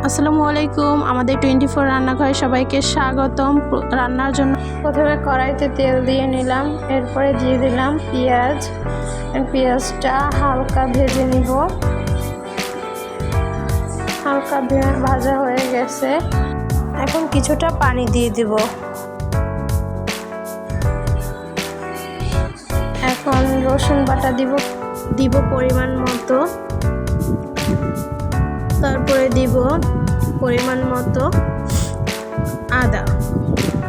আসসালামু আলাইকুম। আমাদের 24 রান্নাঘরে সবাইকে স্বাগতম। রান্নার জন্য প্রথমে কড়াইতে তেল দিয়ে নিলাম, এরপরে দিয়ে দিলাম পেঁয়াজ। পেঁয়াজটা হালকা ভেজে নিব। হালকা ভাজা হয়ে গেছে, এখন কিছুটা পানি দিয়ে দিব। এখন রসুন বাটা দিব পরিমাণ মতো, তারপরে দিব পরিমাণ মতো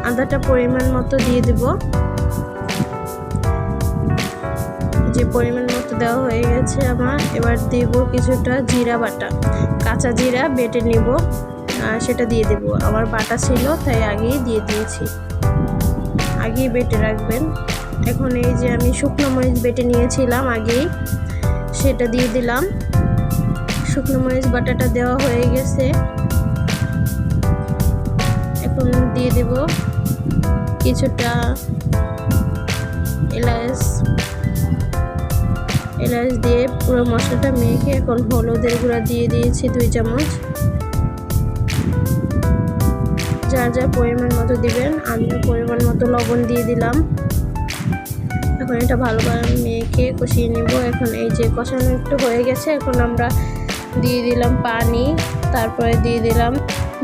আদাটা পরিমাণ মতো দিয়ে দিব। যে পরিমাণ মতো দেওয়া হয়ে গেছে আমার, এবার দিব কিছুটা জিরা বাটা, কাঁচা জিরা বেটে নিব, সেটা দিয়ে দেব। আমার বাটা ছিল তাই আগেই দিয়ে দিয়েছি, আগেই বেটে রাখবেন। এখন এই যে আমি শুকনো মরিচ বেটে নিয়েছিলাম আগেই, সেটা দিয়ে দিলাম। শুকনো মরিচ বাটাটা দেওয়া হয়ে গেছে, এখন দিয়ে দেব কিছুটা এলাচ দিয়ে পুরো মশলাটা মেখে এখন হলুদের গুঁড়া দিয়ে দিয়েছি 2 চামচ। যার যা পরিমাণ মতো দিবেন, আমিও পরিমাণ মতো লবণ দিয়ে দিলাম। এখন এটা ভালোভাবে মেখে কষিয়ে নিব। এখন এই যে কষানো একটু হয়ে গেছে, এখন আমরা দিয়ে দিলাম পানি, তারপরে দিয়ে দিলাম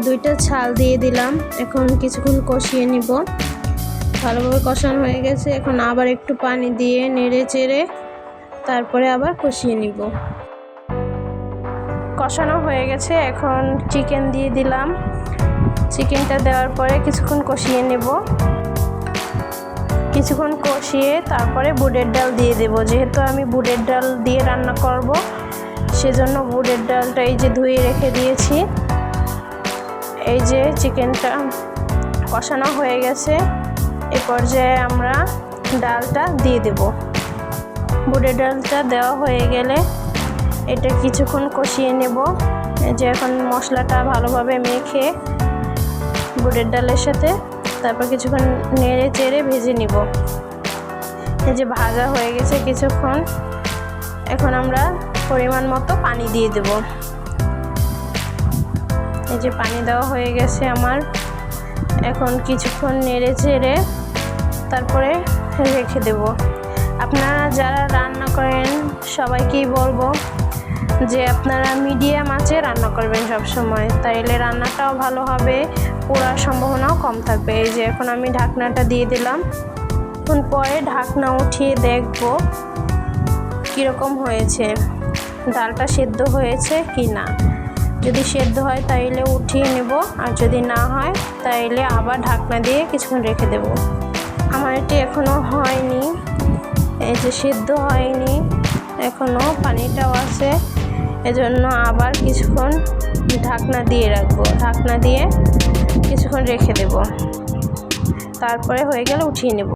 2টা ছাল দিয়ে দিলাম। এখন কিছুক্ষণ কষিয়ে নিব। ভালোভাবে কষানো হয়ে গেছে, এখন আবার একটু পানি দিয়ে নেড়ে চেড়ে তারপরে আবার কষিয়ে নিব। কষানো হয়ে গেছে, এখন চিকেন দিয়ে দিলাম। চিকেনটা দেওয়ার পরে কিছুক্ষণ কষিয়ে নেব। কিছুক্ষণ কষিয়ে তারপরে বুটের ডাল দিয়ে দেব। যেহেতু আমি বুটের ডাল দিয়ে রান্না করব, সেজন্য বুটের ডালটা এই যে ধুয়ে রেখে দিয়েছি। এই যে চিকেনটা কষানো হয়ে গেছে, এ পর্যায়ে আমরা ডালটা দিয়ে দেব। বুটের ডালটা দেওয়া হয়ে গেলে এটা কিছুক্ষণ কষিয়ে নেব। এই যে এখন মশলাটা ভালোভাবে মেখে বুটের ডালের সাথে তারপর কিছুক্ষণ নেড়ে চেড়ে ভেজে নিব। এই যে ভাজা হয়ে গেছে কিছুক্ষণ, এখন আমরা পরিমাণ মতো পানি দিয়ে দেব। এই যে পানি দেওয়া হয়ে গেছে আমার, এখন কিছুক্ষণ নেড়ে চেড়ে তারপরে রেখে দেব। আপনারা যারা রান্না করেন সবাইকেই বলবো যে আপনারা মিডিয়াম আঁচে রান্না করবেন সব সময়, তাইলে রান্নাটাও ভালো হবে, পোড়ার সম্ভাবনাও কম থাকবে। এই যে এখন আমি ঢাকনাটা দিয়ে দিলাম। এখন পরে ঢাকনা উঠিয়ে দেখব কীরকম হয়েছে, ডালটা সেদ্ধ হয়েছে কি না। যদি সেদ্ধ হয় তাইলে উঠিয়ে নেব, আর যদি না হয় তাইলে আবার ঢাকনা দিয়ে কিছুক্ষণ রেখে দেব। আমার এটি এখনও হয়নি, এই যে সেদ্ধ হয়নি, এখনও পানিটাও আছে, এজন্য আবার কিছুক্ষণ ঢাকনা দিয়ে রাখবো। ঢাকনা দিয়ে কিছুক্ষণ রেখে দেব, তারপরে হয়ে গেলে উঠিয়ে নেব।